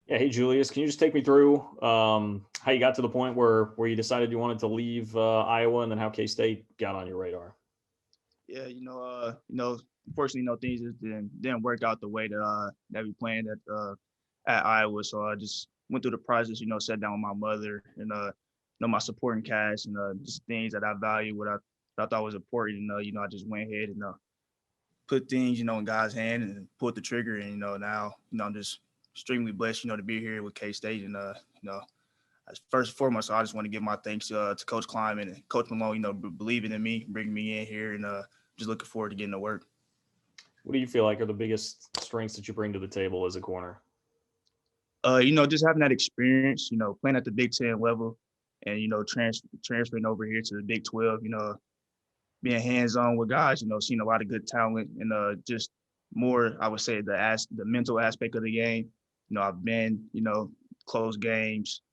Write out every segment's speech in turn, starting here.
Yeah, hey Julius, can you just take me through how you got to the point where you decided you wanted to leave Iowa, and then how K State got on your radar? Yeah, unfortunately, things just didn't work out the way that we planned at Iowa. So I just went through the process, sat down with my mother and my supporting cast and just things that I value, what I thought was important. I just went ahead and put things, in God's hand and pulled the trigger. And now, I'm just extremely blessed, to be here with K State and first and foremost, I just want to give my thanks to Coach Kleiman and Coach Malone, believing in me, bringing me in here, and just looking forward to getting to work. What do you feel like are the biggest strengths that you bring to the table as a corner? Just having that experience, playing at the Big Ten level, and transferring over here to the Big 12, being hands on with guys, seeing a lot of good talent, and just more, I would say the mental aspect of the game. I've been, close games,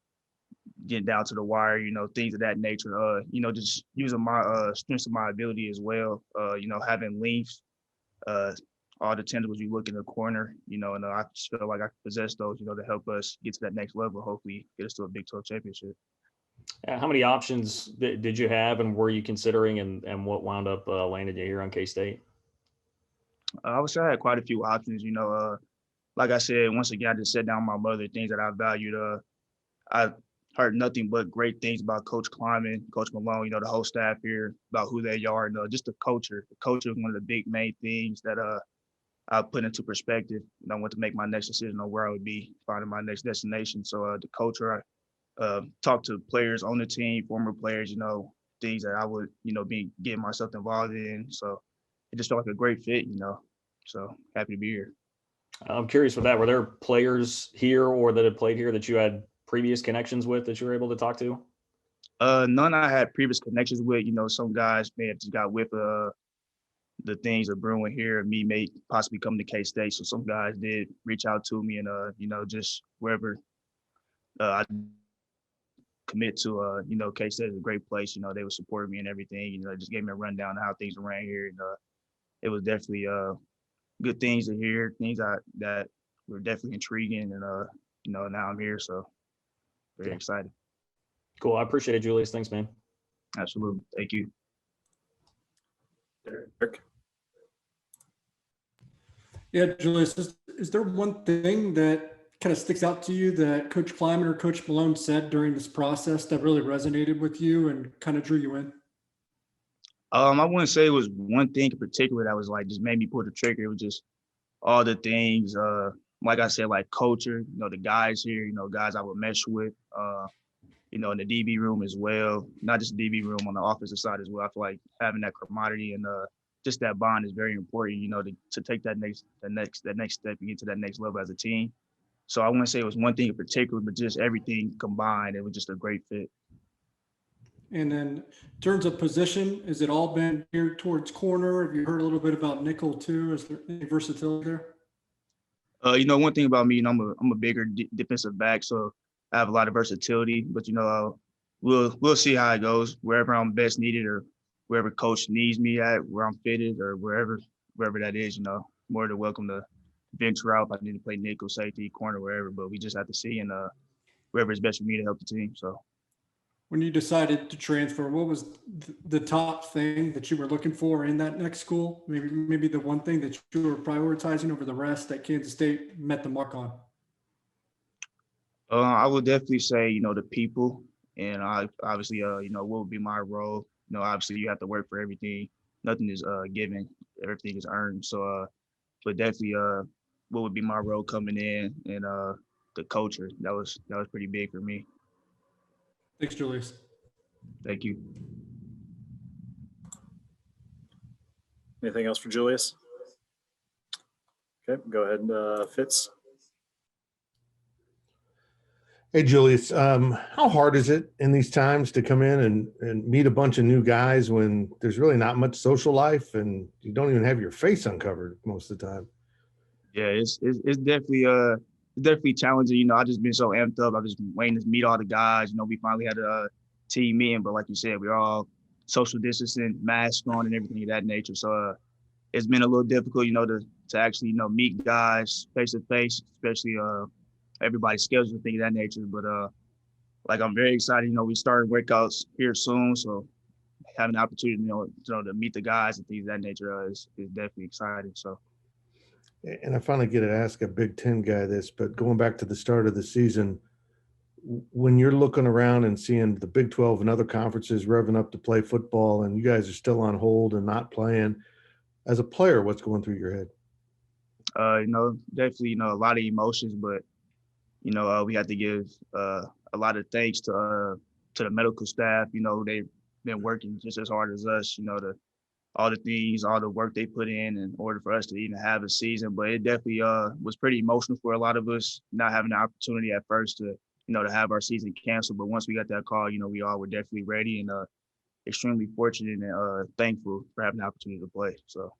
getting down to the wire, things of that nature. Just using my strengths of my ability as well. Having length, uh, all the tangibles you look in the corner, and I just feel like I possess those, to help us get to that next level. Hopefully, get us to a Big 12 championship. How many options did you have, and were you considering, and what wound up landing you here on K State? I would say I had quite a few options. Like I said, once again, I just sat down with my mother, things that I valued. I heard nothing but great things about Coach Kleiman, Coach Malone, the whole staff here, about who they are, and just the culture. The culture is one of the big main things that I put into perspective. And I went to make my next decision on where I would be, finding my next destination. So the culture, I talked to players on the team, former players, things that I would, be getting myself involved in. So it just felt like a great fit. So happy to be here. I'm curious with that. Were there players here or that had played here that you had previous connections with that you were able to talk to? None I had previous connections with. Some guys may have just got with the things are brewing here. Me may possibly come to K State. So some guys did reach out to me and just wherever I commit to K State is a great place. They would support me and everything. Just gave me a rundown of how things ran here. And it was definitely good things to hear, things that were definitely intriguing and now I'm here. So very Yeah. excited. Cool. I appreciate it, Julius. Thanks, man. Absolutely. Thank you. Derek. Yeah, Julius, is there one thing that kind of sticks out to you that Coach Kleiman or Coach Malone said during this process that really resonated with you and kind of drew you in? I wouldn't say it was one thing in particular that was like just made me pull the trigger. It was just all the things. Like I said, like culture. The guys here. Guys I would mesh with. In the DB room as well. Not just the DB room, on the offensive side as well. I feel like having that camaraderie and just that bond is very important. To take that next step and get to that next level as a team. So I wouldn't say it was one thing in particular, but just everything combined. It was just a great fit. And then in terms of position, has it all been geared towards corner? Have you heard a little bit about nickel too? Is there any versatility there? One thing about me, I'm a bigger defensive back, so I have a lot of versatility. But we'll see how it goes. Wherever I'm best needed, or wherever coach needs me at, where I'm fitted, or wherever that is. More than welcome to venture out if I need to play nickel, safety, corner, wherever. But we just have to see and wherever is best for me to help the team. So. When you decided to transfer, what was the top thing that you were looking for in that next school? Maybe the one thing that you were prioritizing over the rest that Kansas State met the mark on? I would definitely say, the people, and I obviously, what would be my role? Obviously you have to work for everything. Nothing is given, everything is earned. So, but definitely, what would be my role coming in, and the culture that was pretty big for me. Thanks, Julius. Thank you. Anything else for Julius? Okay, go ahead, Fitz. Hey, Julius, how hard is it in these times to come in and meet a bunch of new guys when there's really not much social life and you don't even have your face uncovered most of the time? Yeah, it's definitely challenging. I just been so amped up. I've just been waiting to meet all the guys. We finally had a team meeting, but like you said, we're all social distancing, masks on, and everything of that nature. So it's been a little difficult, to actually meet guys face to face, especially everybody's schedules and things of that nature. But like I'm very excited. We started workouts here soon, so having the opportunity, to meet the guys and things of that nature is definitely exciting. So. And I finally get to ask a Big Ten guy this, but going back to the start of the season, when you're looking around and seeing the Big 12 and other conferences revving up to play football and you guys are still on hold and not playing, as a player, what's going through your head? Definitely, a lot of emotions, but, we have to give a lot of thanks to the medical staff. They've been working just as hard as us, all the things, all the work they put in order for us to even have a season. But it definitely was pretty emotional for a lot of us, not having the opportunity at first to have our season canceled. But once we got that call, we all were definitely ready and extremely fortunate and thankful for having the opportunity to play. So.